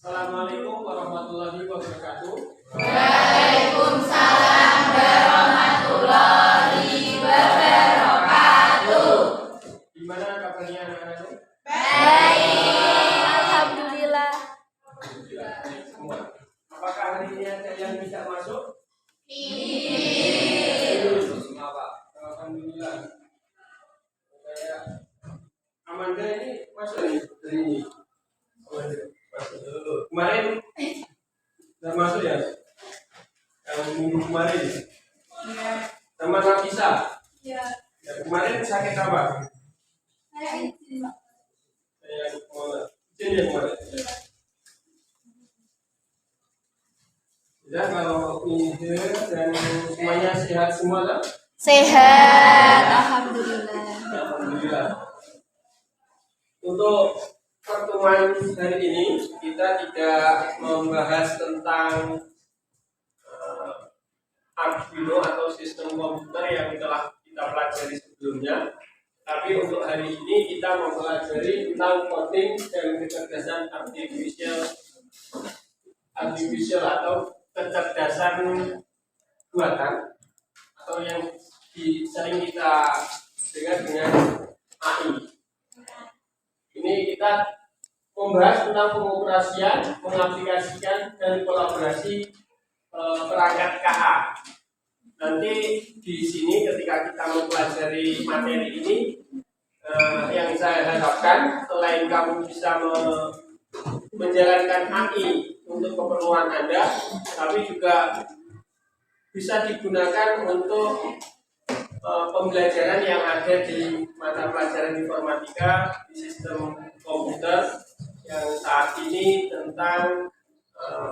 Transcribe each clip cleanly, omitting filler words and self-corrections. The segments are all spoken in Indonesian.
Assalamualaikum warahmatullahi wabarakatuh. Waalaikumsalam warahmatullahi wabarakatuh. Gimana kabarnya anak-anak? Baik, alhamdulillah. Alhamdulillah baik semua. Apakah hari ini ada yang bisa masuk? Alhamdulillah. Saya Amanda ini masuk nih hari ini. Masuk dulu. Kemarin sudah masuk ya? Yang minggu kemarin. Iya. Sama Nafisa. Iya. Ya, kemarin sakit apa? Saya izin, Pak. Saya izin ya kemarin. Ya, kalau ini dan semuanya sehat semua lah. Sehat, alhamdulillah. Alhamdulillah. Untuk pertemuan hari ini kita tidak membahas tentang Arduino atau sistem komputer yang telah kita pelajari sebelumnya. Tapi untuk hari ini kita mempelajari tentang coding dan kecerdasan artificial atau kecerdasan buatan atau yang sering kita dengar dengan AI. Ini kita membahas tentang pengoperasian, mengaplikasikan dan kolaborasi perangkat KA. Nanti di sini ketika kita mempelajari materi ini, yang saya harapkan selain kamu bisa menjalankan AI untuk keperluan Anda, tapi juga bisa digunakan untuk pembelajaran yang ada di mata pelajaran informatika di sistem komputer yang saat ini tentang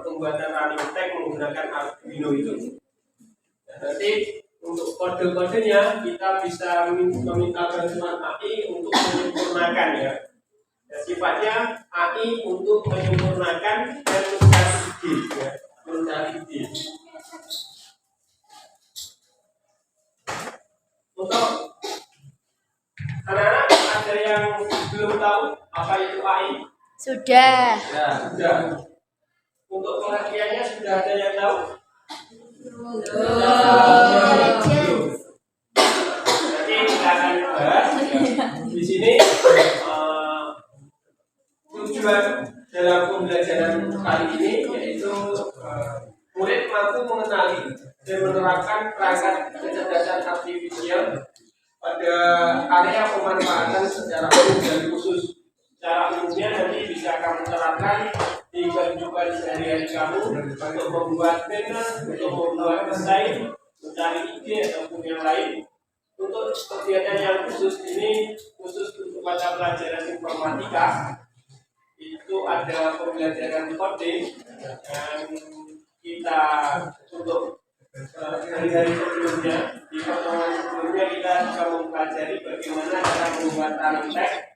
pembuatan running tag menggunakan Arduino itu. Nah, nanti untuk kode-kodenya kita bisa meminta bantuan AI untuk menyempurnakan ya. Sifatnya AI untuk menyempurnakan dan mencari ide. Untuk anak-anak ada yang belum tahu apa itu AI? Sudah. Ya, sudah. Untuk pengertiannya sudah ada yang tahu? Belum. Nanti kita akan bahas ya. Di sini tujuan dalam pembelajaran kali ini yaitu murid mampu mengenali dan menerapkan perangkat kecerdasan artifisial pada area pemanfaatan secara umum dan khusus. Secara umumnya nanti bisa kamu terapkan di kehidupan sehari-hari kamu untuk membuat banner, untuk membuat desain, mencari ide ataupun yang lain. Untuk kegiatan yang khusus ini khusus untuk mata pelajaran informatika itu ada pembelajaran coding dan kita untuk hari-hari sebelumnya di pertemuan sebelumnya kita juga mempelajari bagaimana cara membuat running tag.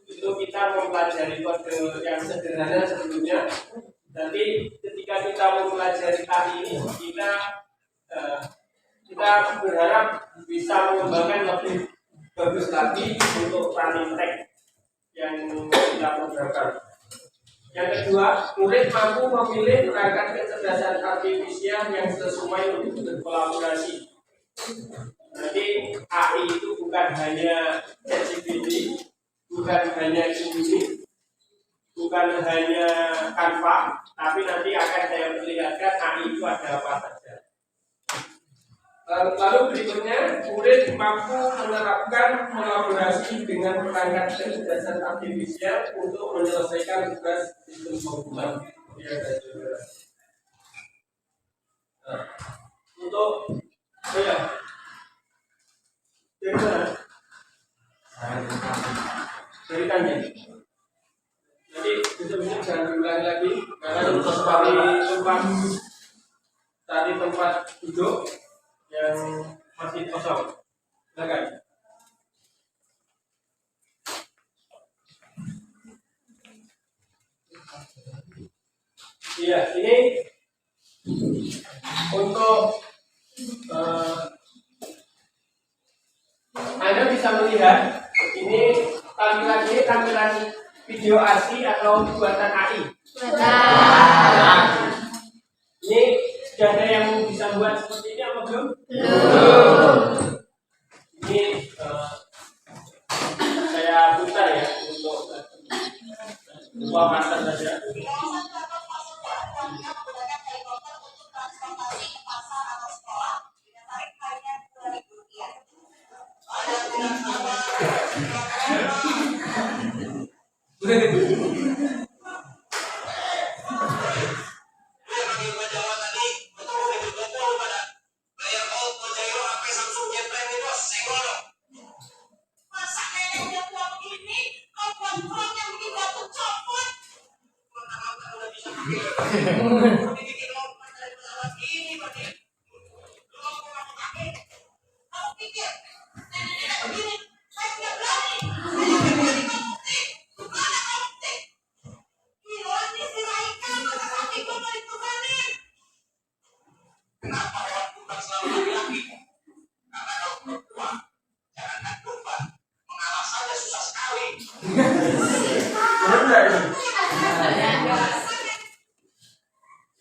Itu kita mempelajari kode yang sederhana sebelumnya. Nanti ketika kita mempelajari kali ini kita berharap bisa mengembangkan lebih bagus lagi untuk running tag yang kita programkan. Yang kedua, murid mampu memilih perangkat kecerdasan artifisial yang sesuai untuk berkolaborasi. Nanti AI itu bukan hanya ChatGPT, bukan hanya Gemini, bukan hanya Canva, tapi nanti akan saya perlihatkan AI itu ada apa saja. Lalu berikutnya, murid mampu menerapkan kolaborasi dengan perangkat kecerdasan artifisial untuk menyelesaikan tugas sistem komputer. Untuk dari mana? Dari tanya. Jadi besok-besok jangan diulangi lagi karena tadi tempat duduk yang masih kosong. Silakan. Iya, ini untuk Anda bisa melihat ini tampilan video asli atau buatan AI? Buatan. Ini sudah ada yang bisa buat seperti ini apa belum? Belum. Ini saya putar ya untuk wawasan saja.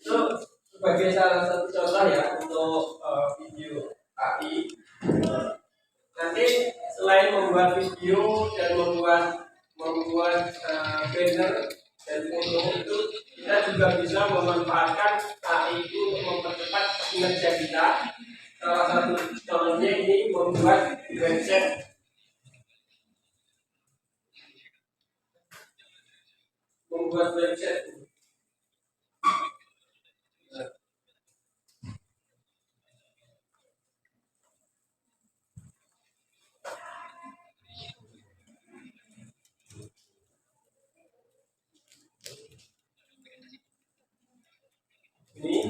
Itu sebagai salah satu contoh ya untuk video AI. Nanti selain membuat video dan membuat banner dan foto itu, kita juga bisa memanfaatkan AI itu untuk mempercepat kinerja kita. Salah satu contohnya ini membuat website. Ini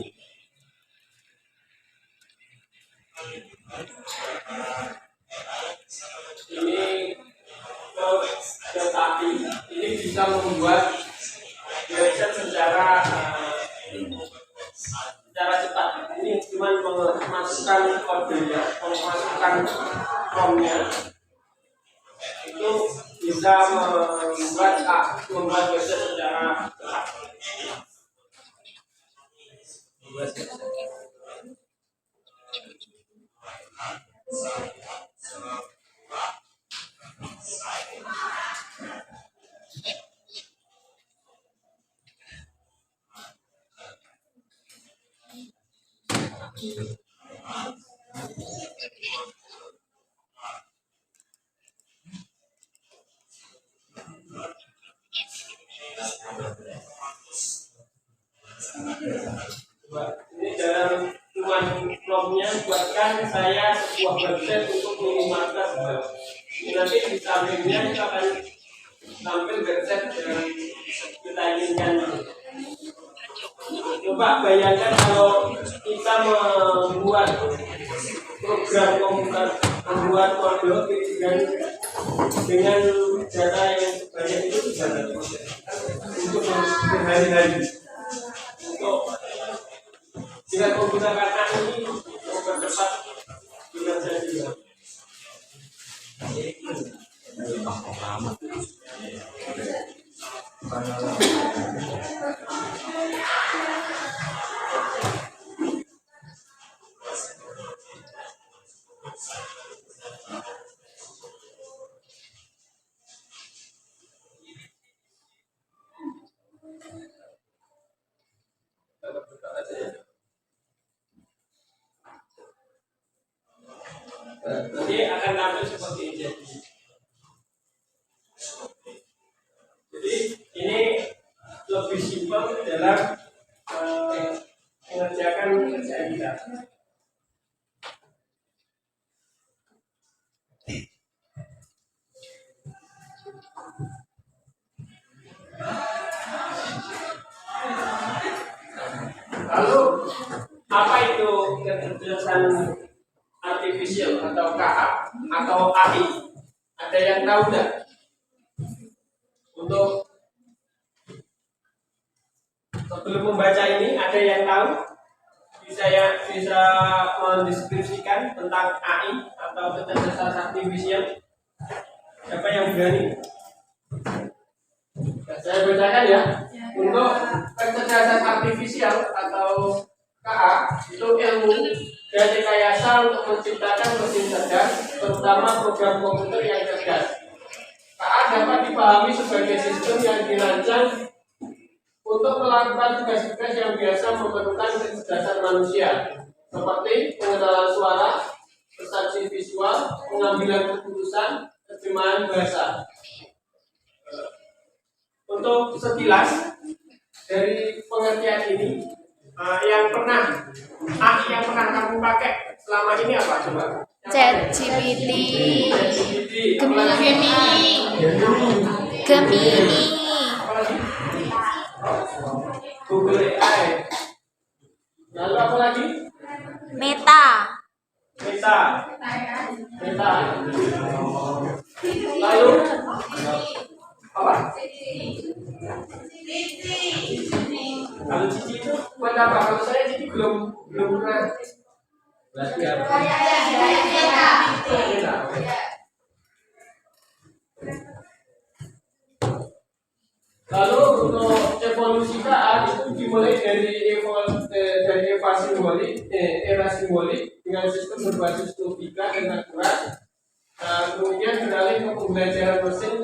tetapi ini bisa membuat website secara cepat. Ini cuma memasukkan kodenya, memasukkan promnya, itu bisa membuat website secara cepat. Ini dalam cuman promnya buatkan saya sebuah website untuk minimarket. Nanti di sampingnya kita akan tampil website yang kita inginkan. Coba bayangkan kalau kita membuat program komputer, membuat kode dengan data yang banyak itu gimana? Untuk berhari-hari. Dengan menggunakan AI ini mempercepat kinerja juga. Nanti akan tampil seperti ini. Jadi ini lebih simpel dalam mengerjakan pekerjaan kita. Lalu apa itu kecerdasan artificial atau KA atau AI? Ada yang tahu nggak? Untuk sebelum membaca ini ada yang tahu? Bisa mendeskripsikan tentang AI atau kecerdasan artificial? Siapa yang berani? Saya bacakan ya. Untuk kecerdasan artifisial atau KA itu ilmu dan rekayasa untuk menciptakan mesin cerdas, terutama program komputer yang cerdas. KA dapat dipahami sebagai sistem yang dirancang untuk melakukan tugas-tugas yang biasa memerlukan kecerdasan manusia, seperti pengenalan suara, persepsi visual, pengambilan keputusan, terjemahan bahasa. Untuk sekilas dari pengertian ini, yang pernah kamu pakai selama ini apa coba? ChatGPT, Gemini, Gemini, Google AI. Lalu apa lagi? Meta, Meta. Lalu apa? Kalau Cici itu buat apa? Kalau saya Cici belum pernah. Belajar. Meta. Lalu untuk evolusi KA itu dimulai dari era simbolik dengan sistem berbasis logika dan natural. Kemudian beralih ke pembelajaran mesin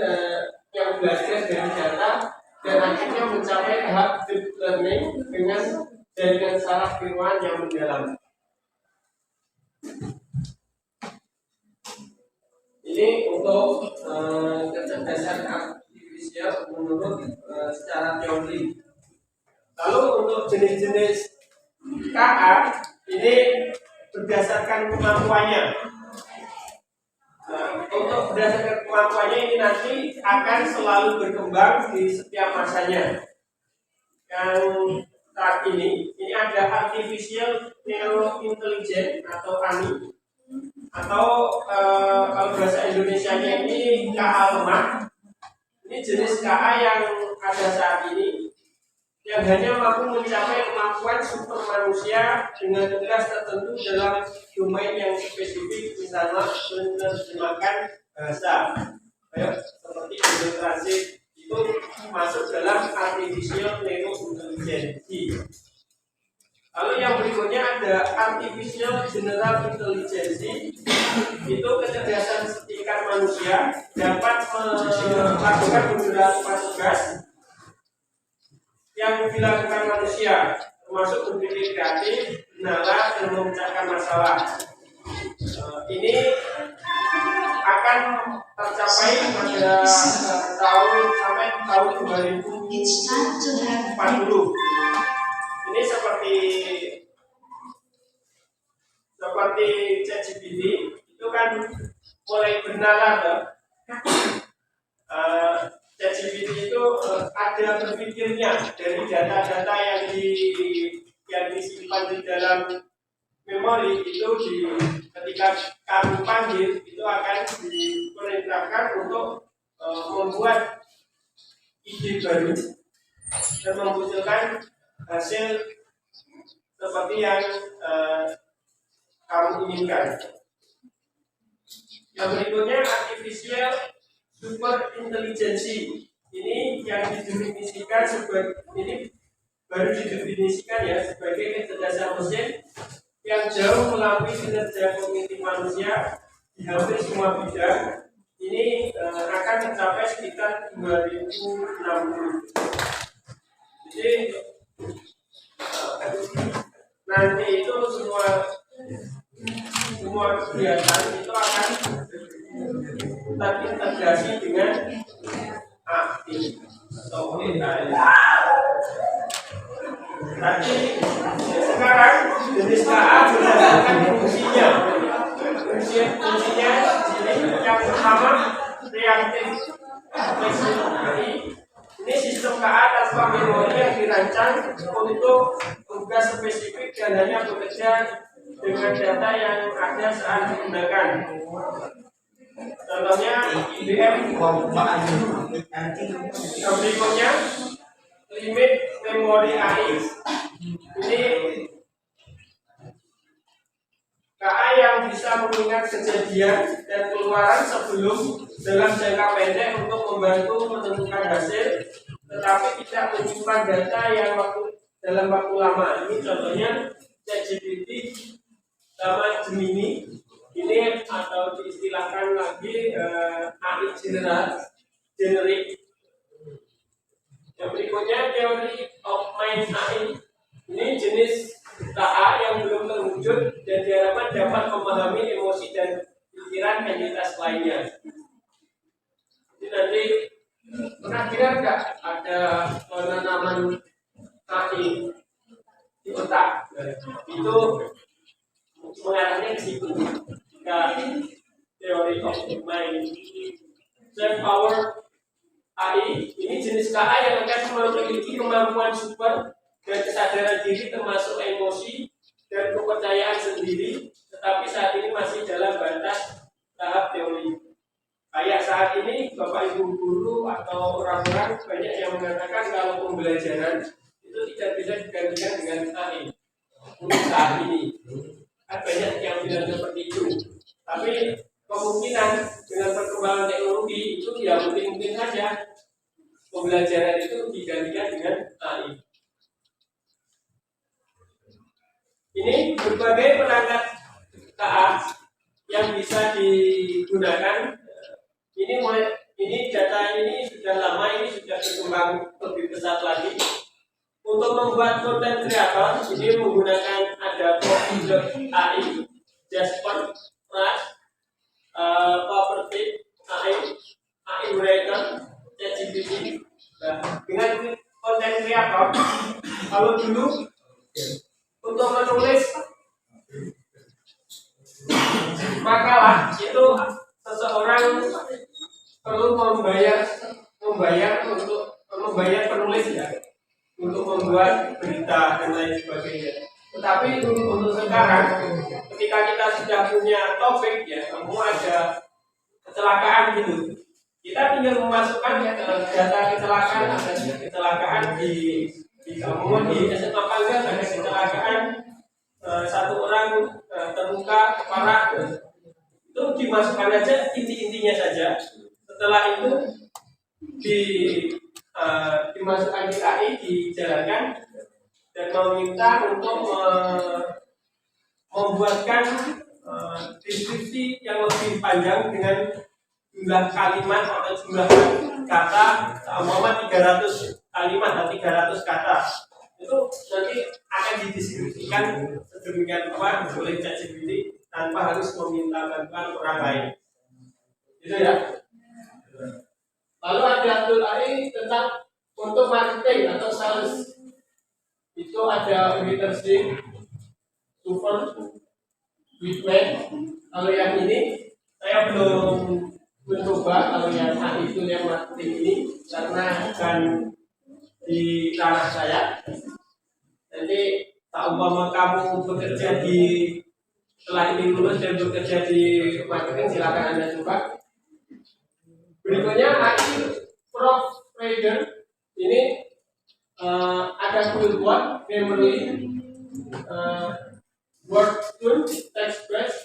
yang belajar dari data dan akhirnya mencapai tahap deep learning dengan jaringan saraf neuron yang mendalam. Ini untuk kecerdasan artifisial menurut secara teori. Lalu untuk jenis-jenis KA ini berdasarkan kemampuannya. Untuk berdasarkan kemampuannya ini nanti akan selalu berkembang di setiap masanya. Yang saat ini ada artificial neurointelligence atau ANI, atau kalau bahasa Indonesianya ini KA lemah. Ini jenis KA yang ada saat ini yang hanya mampu mencapai kemampuan super manusia dengan tugas tertentu dalam domain yang spesifik, misalnya menerjemahkan bahasa, seperti Google Translate itu masuk dalam artificial neurointelligence. Lalu yang berikutnya ada artificial general intelligence. Itu kecerdasan setingkat manusia, dapat melakukan beberapa tugas yang dilakukan manusia, termasuk berpikir kreatif, benalar, dan memecahkan masalah. Ini akan tercapai pada tahun 2040. Ini seperti ChatGPT itu kan mulai benalar. ChatGPT itu ada berpikirnya dari data-data yang disimpan di dalam memori itu ketika kamu panggil itu akan diperintahkan untuk membuat ide baru dan memunculkan hasil seperti yang kamu inginkan. Yang berikutnya artificial super intelligence. Ini yang didefinisikan sebagai kecerdasan mesin yang jauh melampaui kinerja kognitif manusia di hampir semua bidang. Ini akan tercapai sekitar 2060. Jadi nanti itu semua kegiatan itu akan terintegrasi dengan AI atau AI. Tapi sekarang jenis KA berdasarkan fungsinya. Fungsinya yang pertama reaktif flexibility. Ini sistem KA tanpa memori yang dirancang untuk tugas spesifik dan hanya bekerja dengan data yang ada saat digunakan. Contohnya IBM. Yang berikutnya limit memori AI. Ini KA yang bisa mengingat kejadian dan keluaran sebelum dalam jangka pendek untuk membantu menentukan hasil, tetapi tidak menyimpan data yang dalam waktu lama. Ini contohnya ChatGPT sama Gemini ini atau diistilahkan lagi AI generik. Yang berikutnya teori of mind AI. Ini jenis KA yang belum terwujud dan diharapkan dapat memahami emosi dan pikiran entitas lainnya. Jadi nanti pernah kira nggak ada penanaman AI di otak? Itu mengarahnya ke situ. Jika teori of mind, self power AI ini jenis KA yang akan memiliki kemampuan super dan kesadaran diri termasuk emosi dan kepercayaan sendiri, tetapi saat ini masih dalam batas tahap teori. Kayak saat ini Bapak Ibu guru atau orang-orang banyak yang mengatakan kalau pembelajaran itu tidak bisa digantikan dengan AI untuk saat ini. Kan banyak yang bilang seperti itu. Tapi kemungkinan dengan perkembangan teknologi itu ya mungkin saja pembelajaran itu digantikan dengan AI. Ini berbagai perangkat KA yang bisa digunakan. Ini data ini sudah lama, ini sudah berkembang lebih pesat lagi. Untuk membuat konten kreator, ini menggunakan ada Copy.ai, Jasper, Rush, Property, AI Writer, ChatGPT. Dengan konten kreator, kalau dulu untuk menulis makalah itu seseorang perlu membayar penulis ya untuk membuat berita dan lain sebagainya. Tetapi untuk sekarang ketika kita sudah punya topik ya, semua ada kecelakaan gitu, kita tinggal memasukkan data kecelakaan, ada kecelakaan di kemudian di SMA Panggang ada kecelakaan satu orang terluka parah, itu dimasukkan aja inti-intinya saja. Setelah itu dimasukkan di AI, dijalankan dan meminta untuk membuatkan deskripsi yang lebih panjang dengan jumlah kalimat atau jumlah kata umpama 300 kalimat atau 300 kata. Itu nanti akan dideskripsikan sedemikian rupa oleh ChatGPT tanpa harus meminta bantuan orang lain. Itu ya. Lalu ada tool AI tentang untuk marketing atau sales. Itu ada Withership, Super, Witman. Kalau yang ini saya belum mencoba. Kalau yang AI itu yang marketing ini karena akan di ranah saya. Nanti tak umpama kamu bekerja setelah ini lulus dan bekerja di marketing, silakan Anda coba. Berikutnya AI Prof Trader ini ada Bullboard, Memory, Word Tool, Text Base.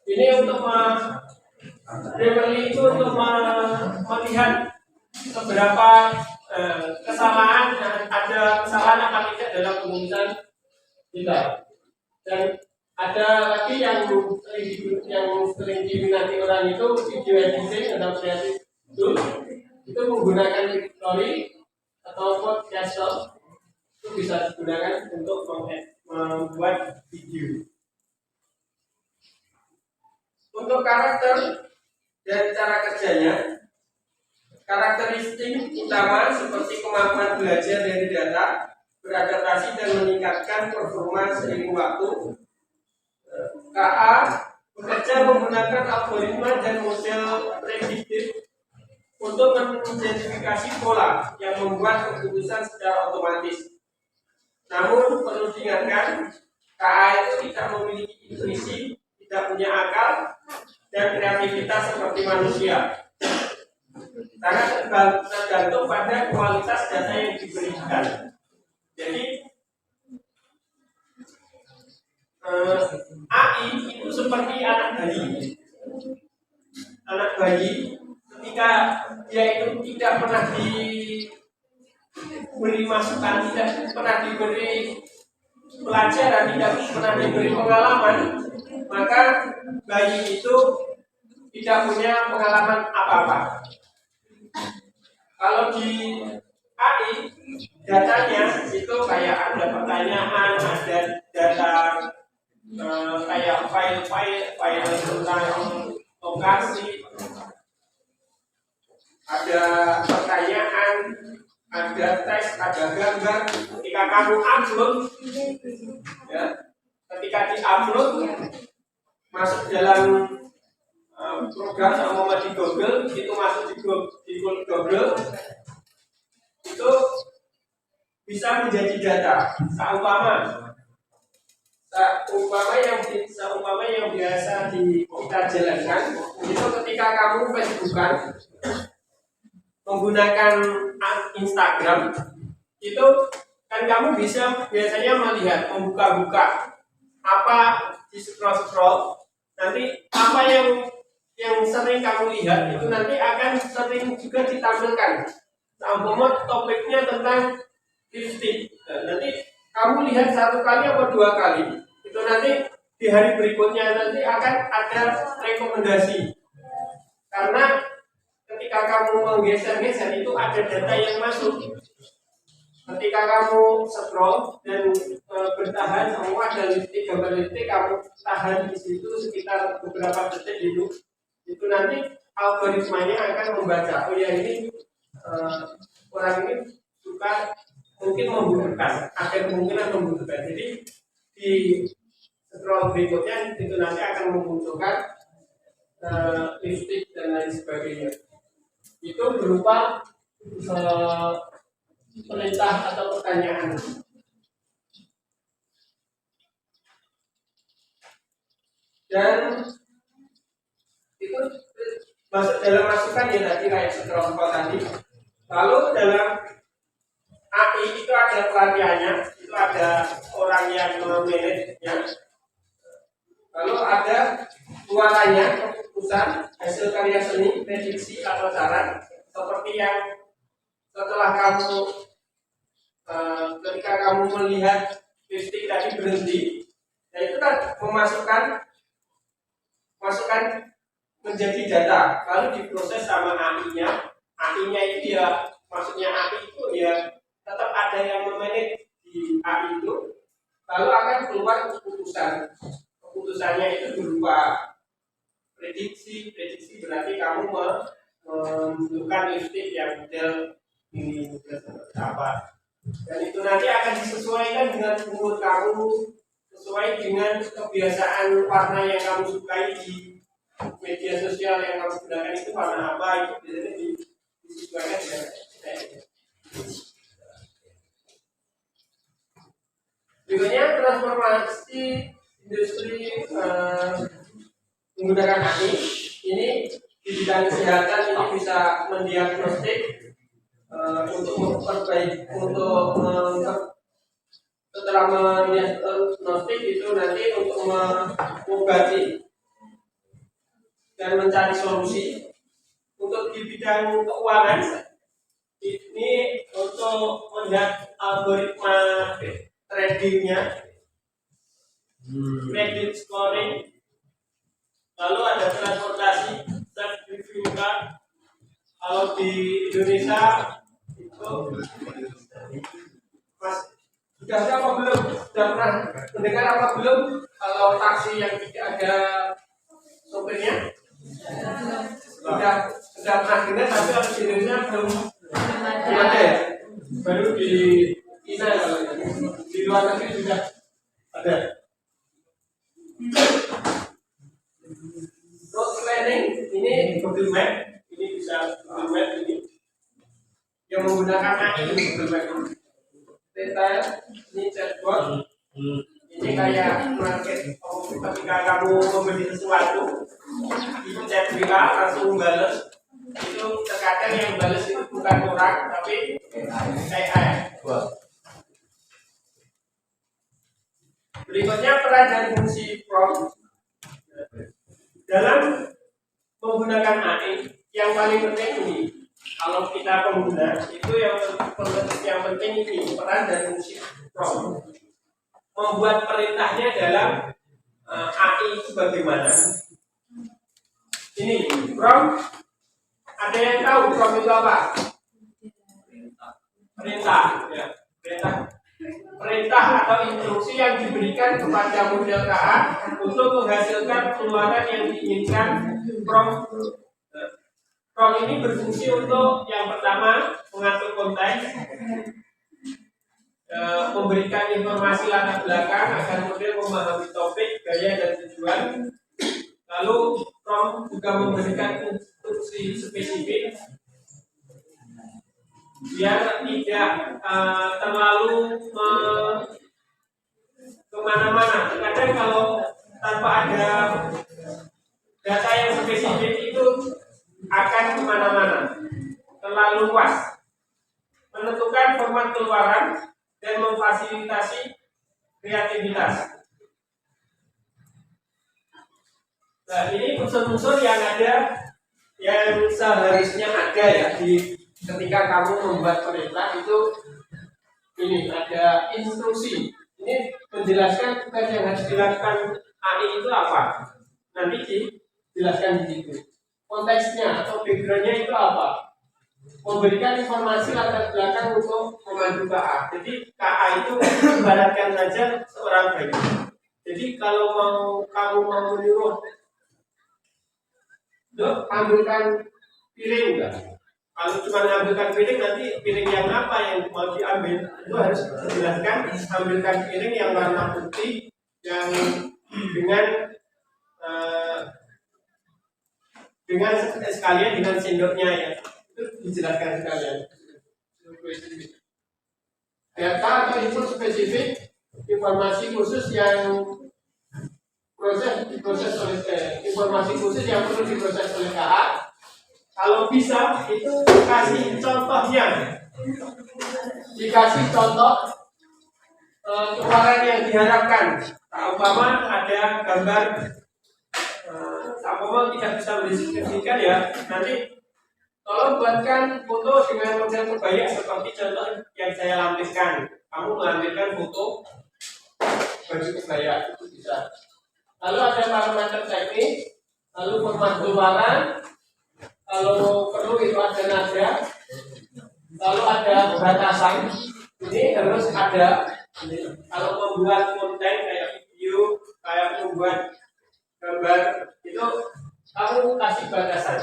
Ini untuk Memory itu untuk melihat beberapa kesalahan, ada kesalahan apa tidak dalam pengurusan kita. Dan ada lagi yang sering diminati orang itu video editing atau creative tool, itu menggunakan Victory atau Podcaster, itu bisa digunakan untuk membuat video. Untuk karakter dan cara kerjanya, karakteristik utama seperti kemampuan belajar dari data, beradaptasi dan meningkatkan performa seiring waktu. KA bekerja menggunakan algoritma dan model prediktif untuk mengidentifikasi pola yang membuat keputusan secara otomatis. Namun perlu diingatkan, KA itu tidak memiliki intuisi, tidak punya akal dan kreativitas seperti manusia. Karena tergantung pada kualitas data yang diberikan. Jadi AI itu seperti anak bayi. Anak bayi ketika dia itu tidak pernah beri masukan, tidak pernah diberi pelajaran, tidak pernah diberi pengalaman, maka bayi itu tidak punya pengalaman apa-apa. Kalau di AI datanya itu kayak ada pertanyaan, ada data kayak file tentang lokasi, ada pertanyaan, ada teks, ada gambar. Ketika kamu upload, ya, ketika di-upload masuk dalam program sama di Google, itu masuk di Google, itu bisa menjadi data. Seumpama yang biasa kita jalankan, itu ketika kamu Facebookan menggunakan Instagram, itu kan kamu bisa biasanya melihat, membuka-buka apa di scroll, nanti apa yang sering kamu lihat itu nanti akan sering juga ditampilkan. Umpama topiknya tentang lipstick, nanti kamu lihat 1 kali atau 2 kali, itu nanti di hari berikutnya nanti akan ada rekomendasi. Karena ketika kamu menggeser-geser itu ada data yang masuk. Ketika kamu scroll dan bertahan, kamu ada lipstick, gambar lipstick, kamu tahan di situ sekitar beberapa detik itu nanti algoritmanya akan membaca, oh ya ini orang ini suka mungkin membutuhkan, ada kemungkinan membutuhkan. Jadi di scroll berikutnya itu nanti akan memunculkan lipstick dan lain sebagainya. Itu berupa perintah atau pertanyaan. Dan itu masuk dalam masukan ya tadi kayak scroll tadi. Lalu dalam AI itu ada pelatihannya, itu ada orang yang memanagenya. Lalu ada suaranya, keputusan, hasil karya seni, prediksi atau saran, seperti yang setelah kamu ketika kamu melihat lipstick tadi berhenti, nah itu kan masukkan menjadi data, lalu diproses sama AI-nya. AI-nya itu ya, maksudnya AI itu ya tetap ada yang memanage di AI itu, lalu akan keluar keputusannya itu berupa prediksi berarti kamu membutuhkan lipstick yang model ini seperti apa, dan itu nanti akan disesuaikan dengan umur kamu, sesuai dengan kebiasaan warna yang kamu sukai di media sosial yang kamu gunakan itu warna apa, itu biasanya disesuaikan dengan berikutnya transformasi industri menggunakan AI. Ini di bidang kesehatan ini bisa mendiagnostik untuk setelah mendiagnostik itu nanti untuk mengobati dan mencari solusi. Untuk di bidang keuangan ini untuk melihat algoritma tradingnya, credit scoring. Lalu ada transportasi, self review car. Kalau di Indonesia itu Mas sudah ada apa belum? Sudah pernah mendengar apa belum? Kalau taksi yang tidak ada sopirnya? Sudah pernah dengar, tapi kalau di Indonesia belum ada ya? Baru di China, di luar negeri sudah ada. Road planning ini Google Map, ini bisa Google Map ini yang menggunakan AI Google Map. Detail ini chatbot, ini kayak market. Ketika kamu membeli sesuatu, itu chat WA langsung balas. Itu terkadang yang balas itu bukan orang, tapi AI. Berikutnya peran dan fungsi prompt. Dalam menggunakan AI, yang paling penting ini, kalau kita pengguna itu yang penting ini peran dan fungsi prompt. Membuat perintahnya dalam AI itu bagaimana? Ini prompt. Ada yang tahu prompt itu apa? Perintah, ya. Perintah atau instruksi yang diberikan kepada model KA untuk menghasilkan keluaran yang diinginkan. Prompt ini berfungsi untuk yang pertama mengatur konteks, memberikan informasi latar belakang agar model memahami topik, gaya, dan tujuan. Lalu prompt juga memberikan instruksi spesifik biar tidak terlalu kemana-mana. Terkadang kalau tanpa ada data yang spesifik itu akan kemana-mana, terlalu luas. Menentukan format keluaran dan memfasilitasi kreativitas. Nah, ini unsur-unsur yang ada, yang seharusnya ada ya di ketika kamu membuat perintah itu. Ini ada instruksi. Ini menjelaskan tugas yang harus dilakukan AI itu apa. Nanti dijelaskan di situ. Konteksnya atau backgroundnya itu apa. Memberikan informasi latar belakang untuk memandu KA. Jadi KA itu ibaratkan saja seorang bayi. Jadi kalau kamu mau menyuruh, ambilkan piring enggak? Kalau cuma ambilkan piring, nanti piring yang apa yang mau diambil itu harus dijelaskan. Ambilkan piring yang warna putih yang dengan sekalian dengan sendoknya ya. Itu dijelaskan sekalian. Data atau input spesifik, informasi khusus yang diproses oleh informasi khusus yang perlu diproses oleh KA. Kalau bisa itu kasih contohnya, dikasih contoh keluaran yang diharapkan. Umpama ada gambar, umpama tidak bisa mendeskripsikan ya, nanti tolong buatkan foto dengan model kebaya seperti contoh yang saya lampirkan. Kamu melampirkan foto baju kebaya itu bisa. Lalu ada parameter teknis, lalu format keluaran, kalau perlu itu ada nada, lalu ada batasan. Ini harus ada. Kalau membuat konten kayak video, kayak membuat gambar itu kamu kasih batasan.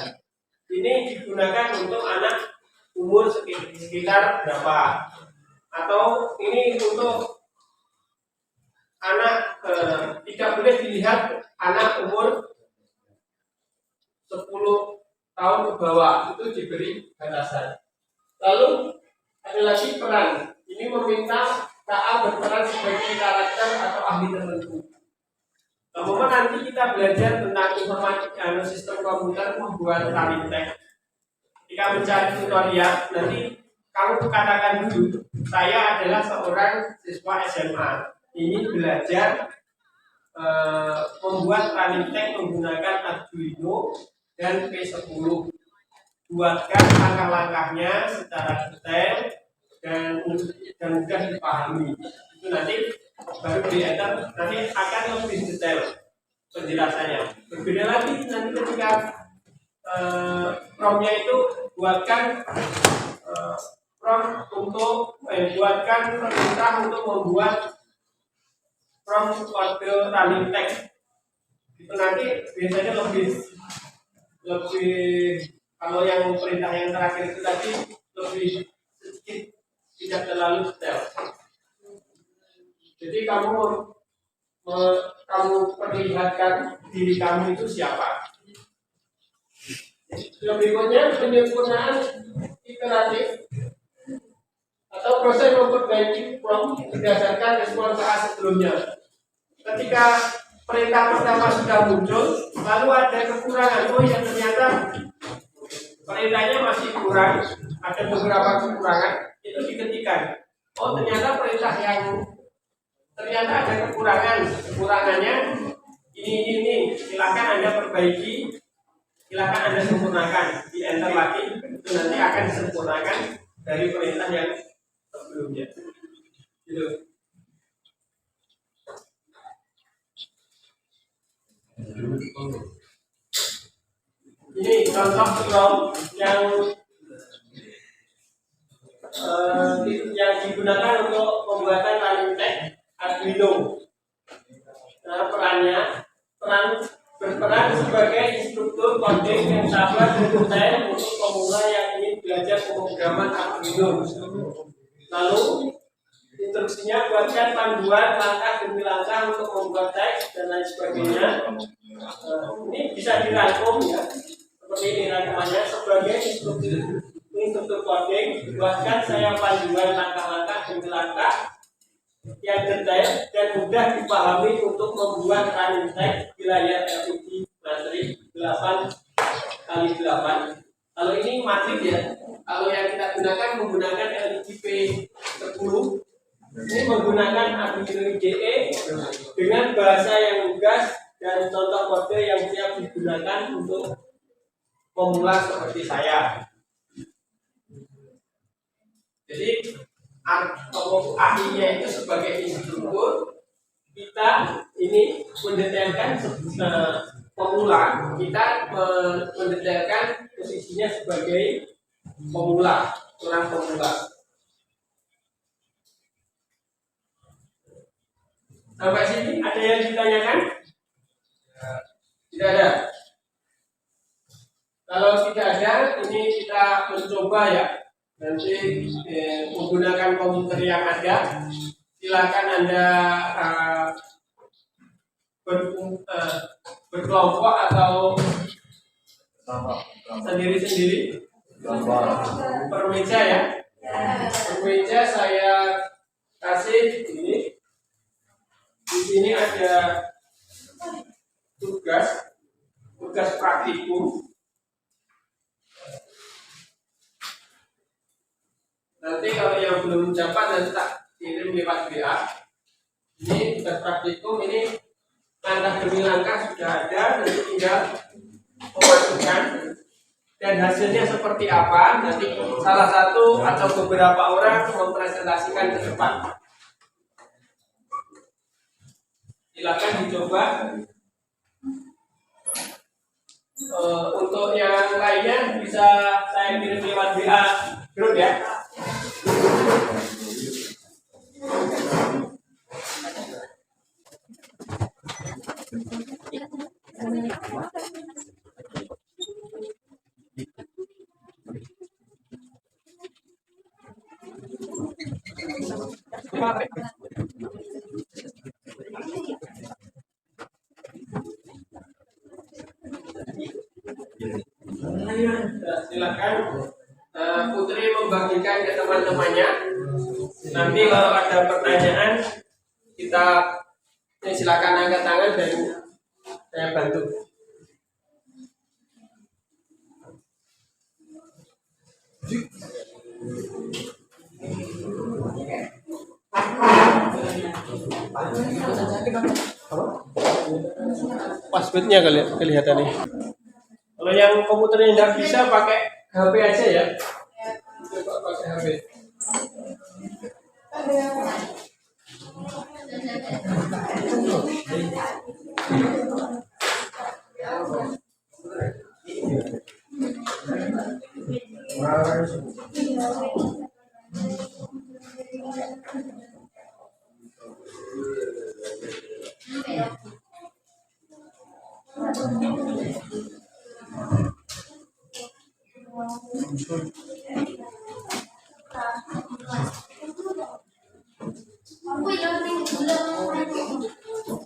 Ini digunakan untuk anak umur sekitar berapa, atau ini untuk anak tidak boleh dilihat anak umur 10 tahun ke bawah, itu diberi batasan. Lalu ada lagi peran. Ini meminta KA berperan sebagai karakter atau ahli tertentu. Kemudian nanti kita belajar tentang informatika sistem komputer membuat running text. Jika mencari tutorial, nanti kamu katakan dulu, saya adalah seorang siswa SMA. Ini belajar membuat running text menggunakan Arduino dan P10. Buatkan langkah-langkahnya secara detail dan mudah dipahami. Itu nanti baru di enter, nanti akan lebih detail penjelasannya. Berbeda lagi nanti ketika prompt-nya itu buatkan prompt untuk buatkan perintah untuk membuat prompt kode running text. Itu nanti biasanya lebih kalau yang perintah yang terakhir itu tadi lebih sedikit, tidak terlalu detail. Jadi kamu perlihatkan diri kamu itu siapa. Yang berikutnya penyempurnaan iteratif atau proses memperbaiki prompt berdasarkan respon KA sebelumnya. Ketika perintah pertama sudah muncul, lalu ada kekurangan. Oh ya, ternyata perintahnya masih kurang, ada beberapa kekurangan, itu diketikkan. Oh ternyata perintah yang ternyata ada kekurangannya ini silakan Anda perbaiki, silakan Anda sempurnakan, di enter lagi, itu nanti akan disempurnakan dari perintah yang sebelumnya. yang digunakan untuk pembuatan running tag Arduino. Nah, peran berperan sebagai instruktur coding yang sabar dan detail untuk pemula yang ingin belajar pemrograman Arduino. Lalu instruksinya buatkan panduan langkah demi langkah untuk membuat teks dan lain sebagainya. Ini bisa dirangkum ya, seperti ini rangkumannya sebagai instruktur coding. Buatkan saya panduan langkah-langkah demi langkah yang detail dan mudah dipahami untuk membuat running tag di layar LCD matrik 8x8. Kalau ini matrik ya, kalau yang kita gunakan menggunakan LED P10. Ini menggunakan Arduino IDE dengan bahasa yang lugas dan contoh kode yang siap digunakan untuk pemula seperti saya. Jadi ahlinya itu sebagai instruktur, kita ini mendetailkan pemula, kita mendetailkan posisinya sebagai pemula, orang pemula. Sampai sini ada yang ditanyakan? Tidak ada. Kalau tidak ada, ini kita mencoba ya. Nanti menggunakan komputer yang ada. Silakan Anda berkelompok atau sendiri-sendiri. Per meja ya. Per meja saya kasih ini. Di sini ada tugas praktikum. Nanti kalau yang belum mencapai nanti tak kirim lewat WA. Ini tugas praktikum, ini langkah demi langkah sudah ada, nanti tinggal memasukkan dan hasilnya seperti apa. Nanti salah satu atau beberapa orang mempresentasikan ke depan. Silakan dicoba. Untuk yang lainnya bisa saya kirim lewat WA grup ya. Silakan Putri membagikan ke teman-temannya. Nanti kalau ada pertanyaan kita silakan angkat tangan dan saya bantu. Passwordnya kelihatan nih. Kalau yang komputernya tidak bisa pakai HP aja ya. Coba pakai HP.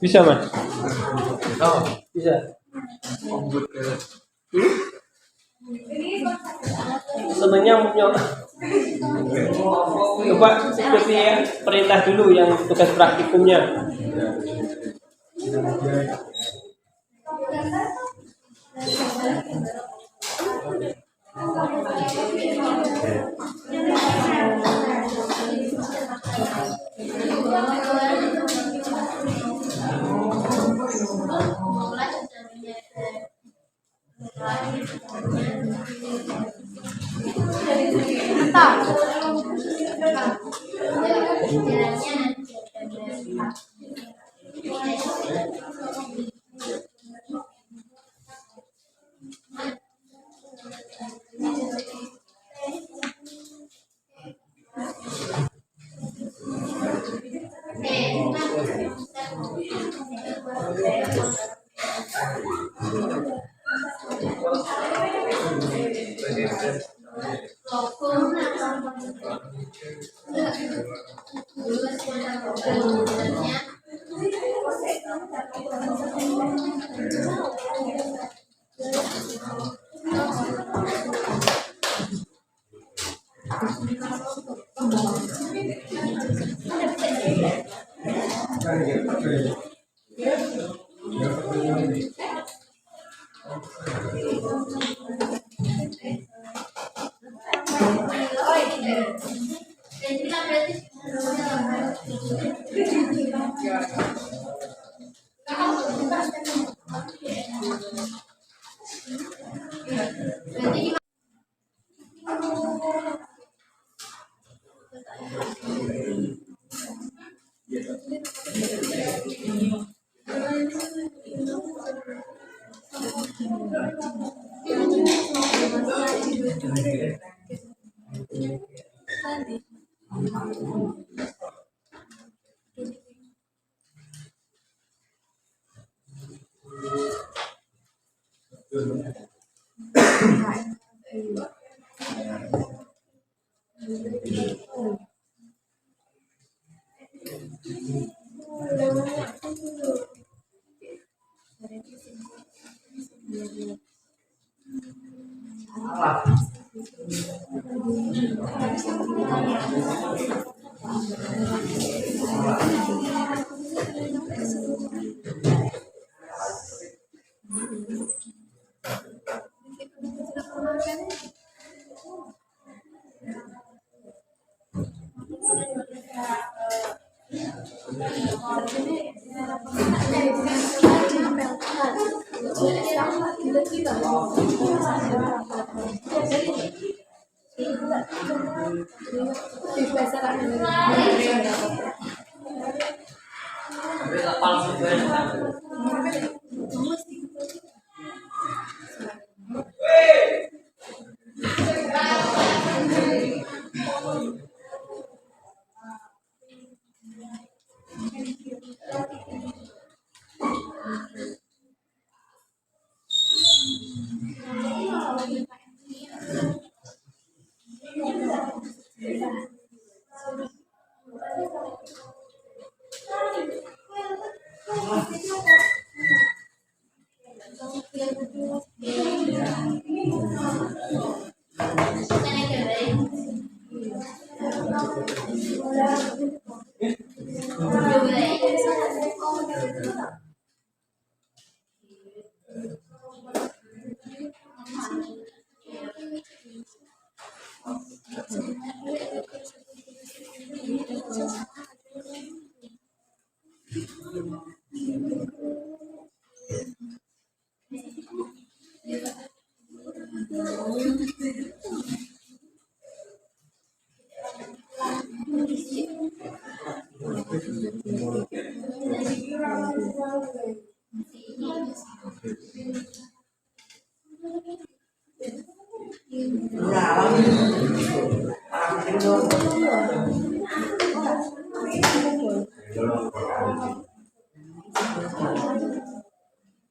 Bisa Mas? Oh, bisa. Sebenarnya coba seperti ya, perintah dulu yang tugas praktikumnya.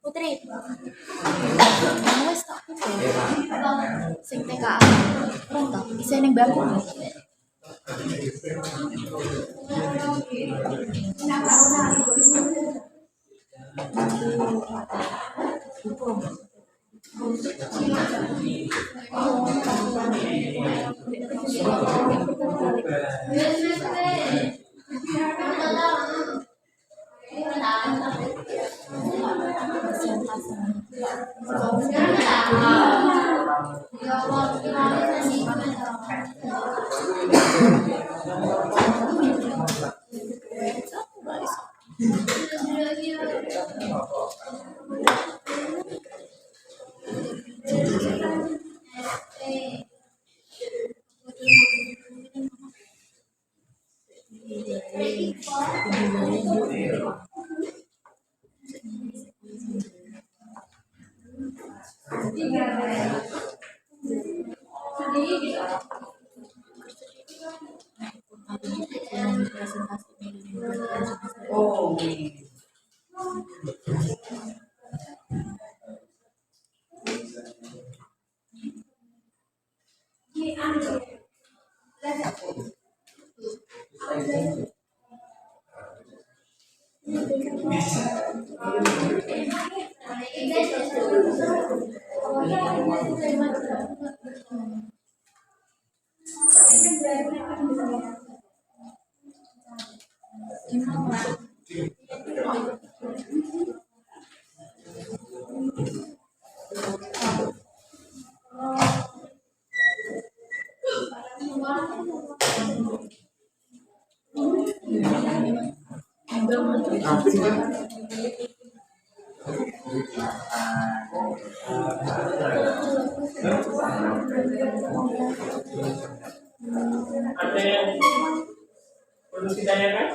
Putri, wes tak sing TKA. Kurang tak? Bisa yang baru. Ada yang perlu ditanyakan?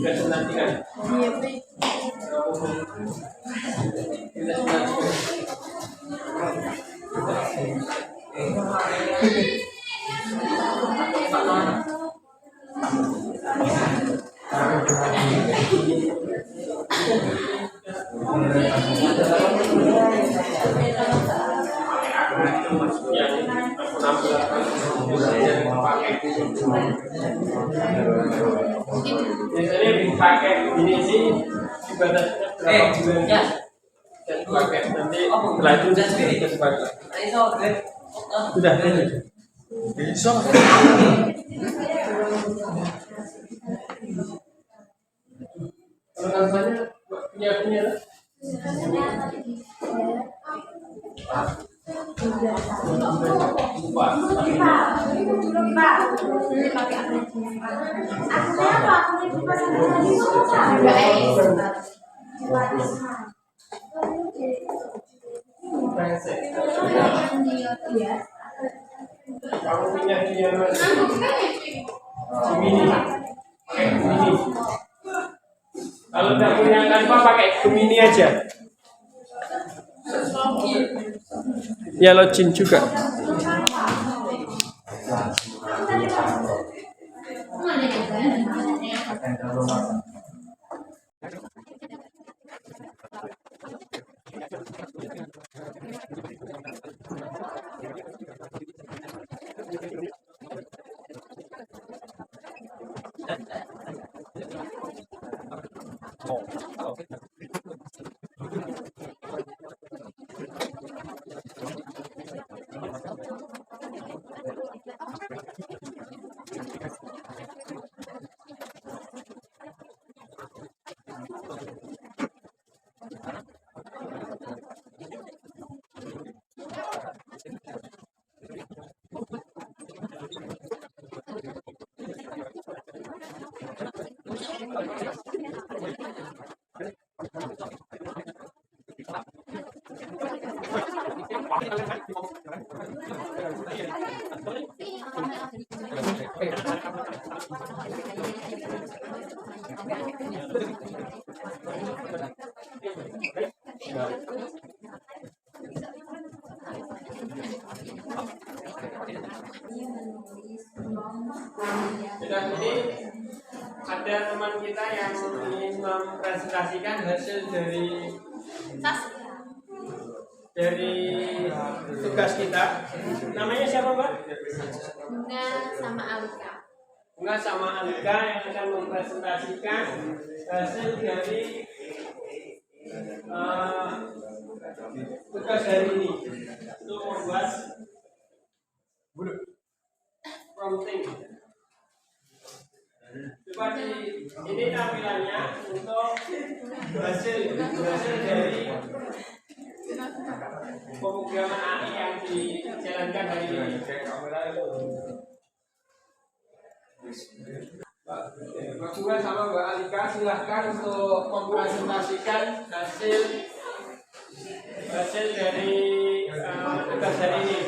presentasikan. Iya, Pri. Biasanya dipakai ini sih dibatasnya berapa bulan? Ya. Dan pakai nanti setelah itu kita sebagai sudah bisa. Kalau namanya punya Kamu punya dia Gemini, pakai Gemini. Kalau tidak punya tanpa pakai Gemini aja. Ya login juga. Dan ini ada teman kita yang ingin mempresentasikan hasil dari tugas kita. Namanya siapa, Mbak? Bunga sama Alika. Bunga sama Alika yang akan mempresentasikan hasil dari tugas hari ini untuk membuat prompting. Coba ini tampilannya untuk hasil dari pemrograman AI yang dijalankan hari ini. Mbak Bunga sama Mbak Alika silahkan untuk mempresentasikan hasil dari tugas hari ini.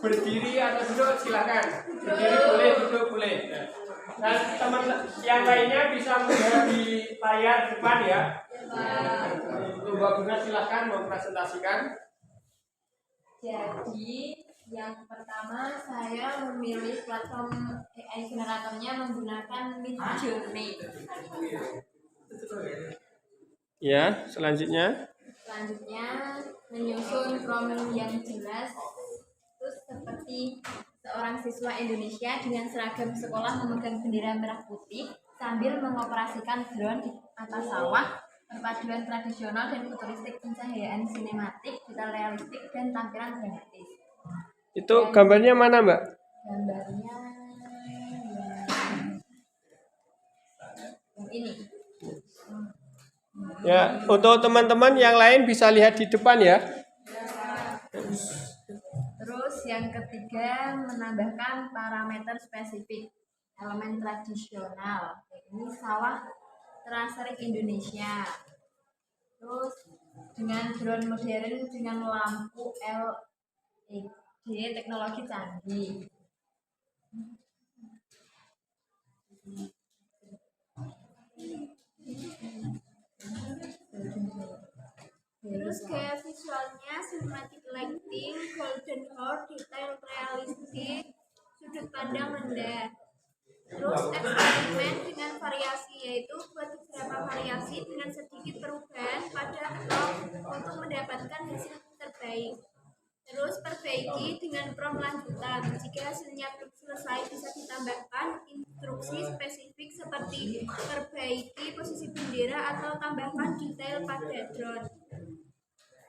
Berdiri atau duduk silahkan. Berdiri boleh, duduk boleh. Dan teman yang lainnya bisa melihat di layar depan ya. Mbak Bunga silahkan mempresentasikan. Jadi yang pertama saya memilih platform AI generatornya menggunakan Midjourney. Ya, selanjutnya. Selanjutnya menyusun prompt yang jelas, terus seperti seorang siswa Indonesia dengan seragam sekolah memegang bendera merah putih sambil mengoperasikan drone di atas sawah, perpaduan tradisional dan futuristik, pencahayaan sinematik, detail realistik dan tampilan dramatis. Itu gambarnya mana, Mbak? Gambarnya yang ini. Ya, untuk teman-teman yang lain bisa lihat di depan ya. Terus yang ketiga menambahkan parameter spesifik elemen tradisional. Ini sawah terasering Indonesia. Terus dengan drone modern dengan lampu LED teknologi canggih. Terus gaya visualnya cinematic lighting, golden hour, detail realistik, sudut pandang rendah. Terus eksperimen dengan variasi, yaitu buat beberapa variasi dengan sedikit perubahan pada prompt untuk mendapatkan hasil terbaik. Terus perbaiki dengan prompt lanjutan. Jika hasilnya belum selesai, bisa ditambahkan instruksi spesifik seperti perbaiki posisi bendera atau tambahkan detail pada drone.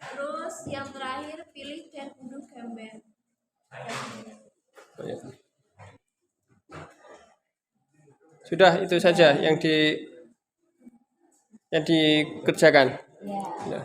Terus yang terakhir, pilih dan unduh gambar. Sudah itu saja yang dikerjakan. Ya. Ya.